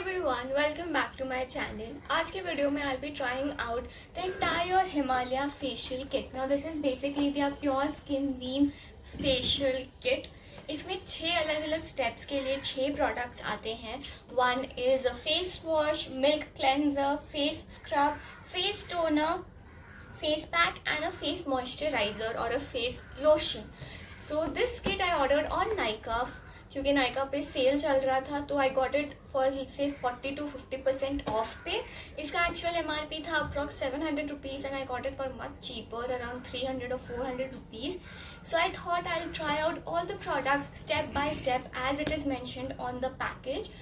everyone, welcome back to my channel. आज के video में I'll be trying out the entire Himalaya facial kit. Now this is basically their pure skin neem facial kit. इसमें 6 अलग अलग steps के लिए 6 products आते हैं. One is a face wash, milk cleanser, face scrub, face toner, face pack and a face moisturizer or a face lotion. So this kit I ordered on Nykaa क्योंकि नायका पे cell चल रहा था तो आई गॉट इट फॉर से 40 to 50% of पे. इसका actual MRP था approx 700 rupees and I got it for much cheaper around 300 or 400 rupees. So I thought I'll try out all the products step by step as it is mentioned on the package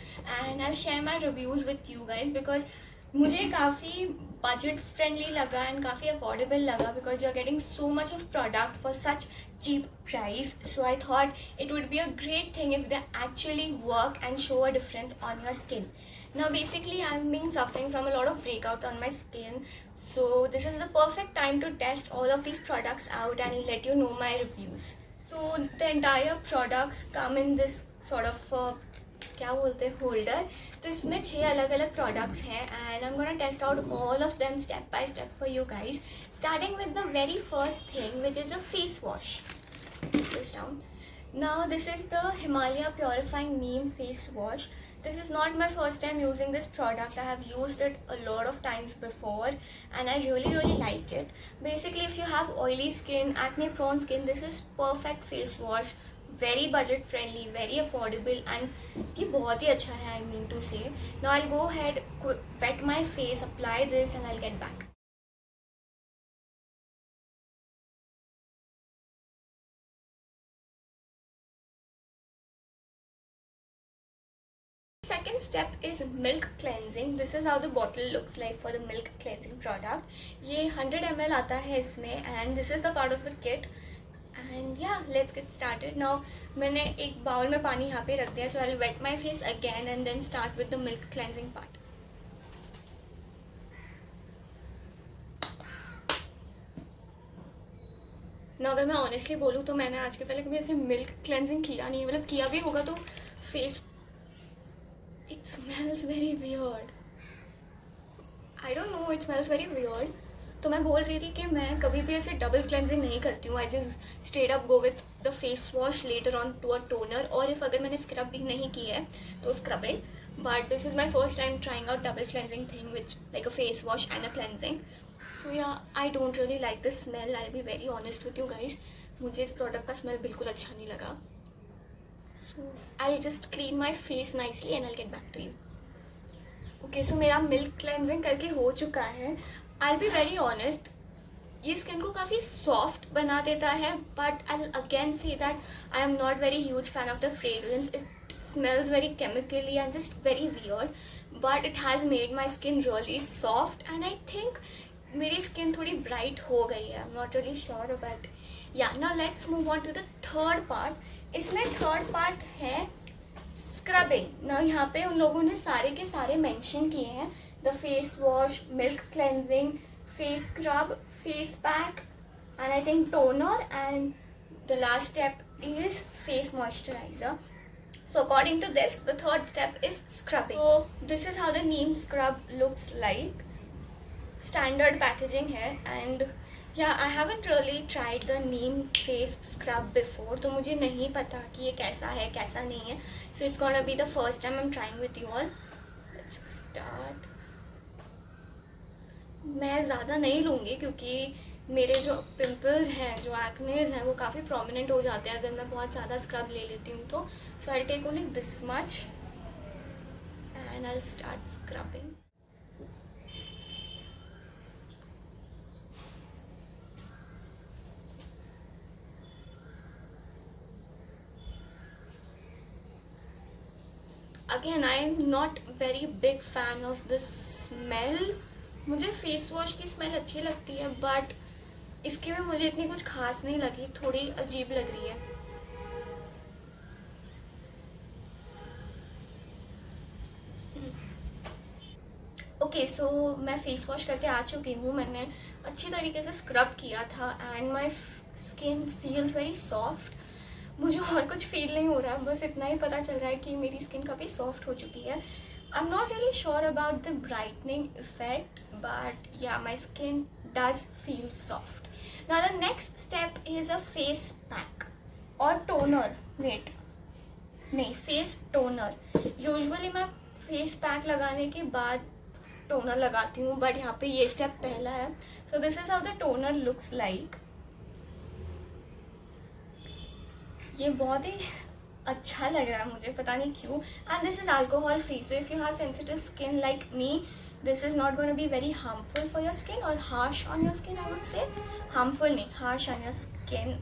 and I'll share my reviews with you guys because मुझे काफ़ी budget friendly लगा and काफ़ी affordable लगा because you are getting so much of product for such cheap price. So I thought it would be a great thing if they actually work and show a difference on your skin. Now basically I've been suffering from a lot of breakouts on my skin, so this is the perfect time to test all of these products out and let you know my reviews. So the entire products come in this sort of क्या बोलते हैं holder. तो इसमें 6 अलग अलग products हैं and I am gonna test out all of them step by step for you guys. Starting with the very first thing which is a face wash. This down. Now this is the Himalaya Purifying Neem face wash. This is not my first time using this product. I have used it a lot of times before and I really like it. Basically if you have oily skin, acne prone skin, this is perfect face wash. Very budget friendly, very affordable and ये बहुत ही अच्छा है. I mean to say. Now I'll go ahead, wet my face, apply this and I'll get back. Second step is milk cleansing. This is how the bottle looks like for the milk cleansing product. ये 100 ml आता है इसमें and this is the part of the kit. And yeah, let's get started. Now मैंने एक bowl में पानी यहाँ पे रख दिया, so I'll wet my face again and then start with the milk cleansing part. ना अगर मैं ऑनेस्टली बोलूँ तो मैंने आज के पहले कभी ऐसे मिल्क क्लेंजिंग किया नहीं है. मतलब किया भी होगा तो face it smells very weird. I don't know, it smells very weird. तो मैं बोल रही थी कि मैं कभी भी ऐसे डबल क्लेंजिंग नहीं करती हूँ. I just straight up go with the face wash later on to a toner और इफ़ अगर मैंने स्क्रबिंग नहीं की है तो scrubbing. But this is my first time trying out double cleansing thing which like a face wash and a cleansing. So yeah I don't really like the smell. I be very honest with you guys. मुझे इस product का smell बिल्कुल अच्छा नहीं लगा. So I just clean my face nicely and I get back to you. Okay so मेरा milk cleansing करके हो चुका है. आई बी वेरी ऑनेस्ट, ये स्किन को काफ़ी सॉफ्ट बना देता है but I again say that I am not very huge fan of the fragrance. It smells very chemically and just very weird but it has made my skin really soft and I think मेरी skin थोड़ी bright हो गई है. I am not really sure about. Yeah now let's move on to the third part. इसमें third part है scrubbing. ना यहाँ पे उन लोगों ने सारे के सारे मेंशन किए हैं. The face wash, milk cleansing, face scrub, face pack and I think toner and the last step is face moisturizer. So according to this the third step is scrubbing. So this is how the neem scrub looks like. Standard packaging है and yeah I haven't really tried the neem face scrub before तो मुझे नहीं पता कि ये कैसा है कैसा नहीं है. So it's gonna be the first time I'm trying with you all. Let's start. मैं ज़्यादा नहीं लूँगी क्योंकि मेरे जो पिंपल्स हैं, जो एक्नेज हैं वो काफ़ी प्रोमिनेंट हो जाते हैं अगर मैं बहुत ज़्यादा स्क्रब ले लेती हूँ तो. So I take only this much and I start scrubbing. Again I am not very big fan of the smell. मुझे फेस वॉश की स्मेल अच्छी लगती है बट इसके में मुझे इतनी कुछ खास नहीं लगी. थोड़ी अजीब लग रही है. ओके सो मैं फेस वॉश करके आ चुकी हूँ. मैंने अच्छी तरीके से स्क्रब किया था and my skin feels very soft. मुझे और कुछ फील नहीं हो रहा है, बस इतना ही पता चल रहा है कि मेरी स्किन काफ़ी सॉफ्ट हो चुकी है. I'm not really sure about the brightening effect, but yeah, my skin does feel soft. Now the next step is a face pack or toner. Wait, नहीं, फेस टोनर. यूजुअली मैं face pack लगाने के बाद toner लगाती हूँ, but यहाँ पे ये स्टेप पहला है. So this is how the toner looks like. ये बहुत ही अच्छा लग रहा है मुझे, पता नहीं क्यों. And this is alcohol free, so if you have sensitive skin like me, this is not gonna be very harmful for your skin और harsh on your skin. I would say harmful नहीं, harsh on your skin.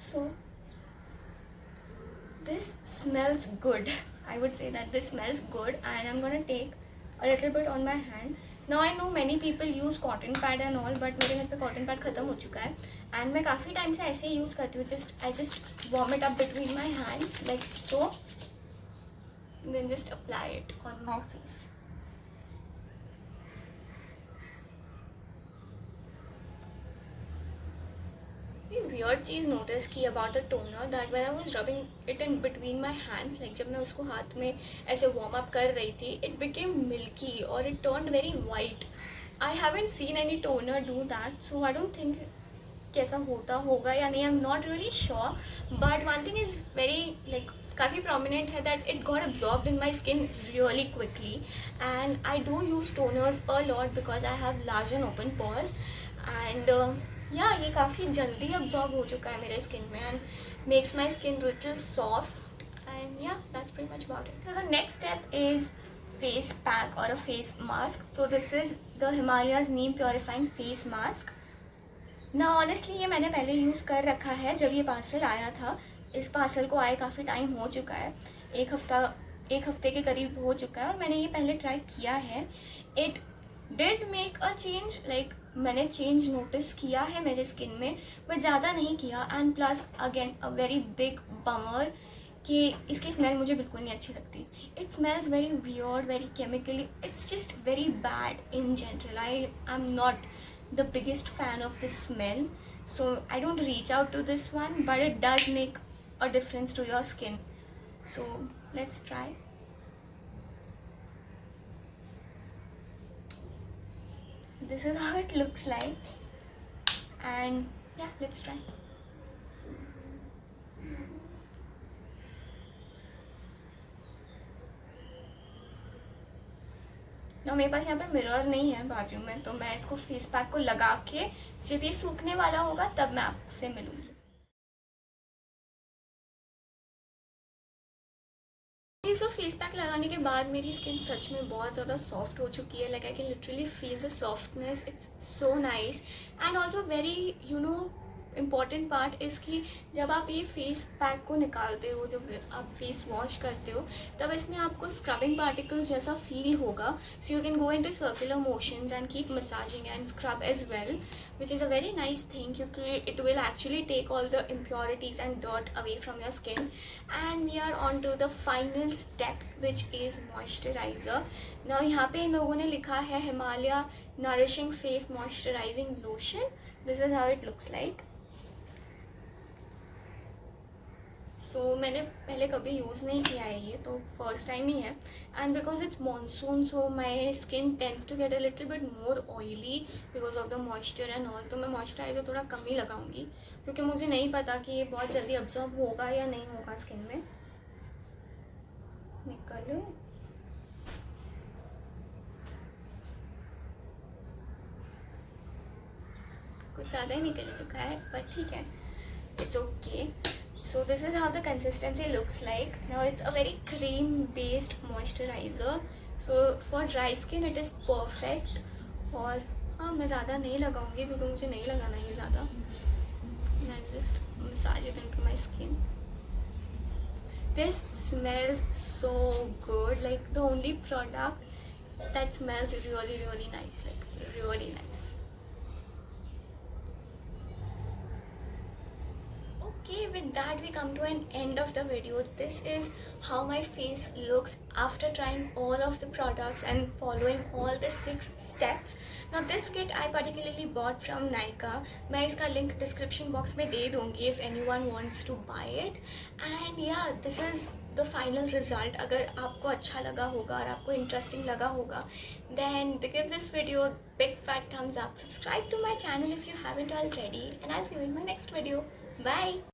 So this smells good. I would say that this smells good, and I'm gonna take a little bit on my hand. Now I know many people use cotton pad and all, but मेरे घर पे cotton pad ख़त्म हो चुका है, and मैं काफ़ी time से ऐसे ही यूज़ करती हूँ. I just warm it up between my hands like so, then just apply it on my face. Weird चीज़ नोटिस की about the toner, that when I was rubbing it in between my hands, like जब मैं उसको हाथ में ऐसे warm up कर रही थी, इट बिकेम मिल्की और it turn very white. I haven't seen any toner do that, so I don't think कैसा होता होगा या नहीं. आई am not really sure, but one thing is very like काफ़ी प्रोमिनेंट है, that it got absorbed in my skin really quickly. And I do use toners a lot because I have large and open pause. And या ये काफ़ी जल्दी absorb हो चुका है मेरे स्किन में, and makes my skin little soft. And yeah that's pretty much about it. So the next step is face pack और a face mask. So this is the Himalaya's neem purifying face mask. ना honestly ये मैंने पहले use कर रखा है जब ये पार्सल आया था. इस पार्सल को आए काफ़ी टाइम हो चुका है, एक हफ्ते के करीब हो चुका है, और मैंने ये पहले ट्राई किया है. It did make a change, like मैंने चेंज नोटिस किया है मेरे स्किन में, बट ज़्यादा नहीं किया. And plus again a very big bummer कि इसकी स्मेल मुझे बिल्कुल नहीं अच्छी लगती. It smells very weird, very chemically. It's just very bad in general. I am not the biggest fan of this smell, so I don't reach out to this one, but it does make a difference to your skin. So let's try. This is how it looks like, and yeah, let's try. ना मेरे पास यहाँ पे mirror नहीं है बाजू में, तो मैं इसको फेस पैक को लगा के जब ये सूखने वाला होगा तब मैं आपसे मिलूँगी. सो फेस पैक लगाने के बाद मेरी स्किन सच में बहुत ज़्यादा सॉफ्ट हो चुकी है. Like I can literally feel the softness. It's so nice. And also very important part is कि जब आप ये फेस पैक को निकालते हो, जब आप फेस वॉश करते हो, तब इसमें आपको स्क्रबिंग पार्टिकल्स जैसा फील होगा. So you can go into circular motions and keep massaging and scrub as well, which is a very nice thing क्योंकि it will actually take all the impurities and dirt away from your skin. And we are on to the final step, which is moisturizer. Now यहाँ पे इन लोगों ने लिखा है Himalaya nourishing face moisturising lotion. This is how it looks like. So मैंने पहले कभी use नहीं किया है, ये तो फर्स्ट टाइम ही है. And because it's monsoon, so my skin tends to get a little bit more oily because of the moisture and all. तो मैं मॉइस्चराइज़र थोड़ा कम ही लगाऊंगी क्योंकि मुझे नहीं पता कि ये बहुत जल्दी अब्जॉर्ब होगा या नहीं होगा स्किन में. निकल कुछ ज़्यादा ही निकल चुका है, पर ठीक है, it's okay. So this is how the consistency looks like. Now it's a very cream based moisturizer, so for dry skin it is perfect. और हाँ, मैं ज़्यादा नहीं लगाऊंगी क्योंकि मुझे नहीं लगाना ये ज़्यादा. And I'll just massage it into my skin. This smells so good, like the only product that smells really really nice, like really nice. Okay, with that we come to an end of the video. This is how my face looks after trying all of the products and following all the 6 steps. Now this kit I particularly bought from Nykaa. मैं इसका link description box में दे दूँगी if anyone wants to buy it. And yeah, this is the final result, अगर आपको अच्छा लगा होगा और आपको इंटरेस्टिंग लगा होगा, then give this video a big fat thumbs up, subscribe to my channel if you haven't already, and I'll see you in my next video. Bye.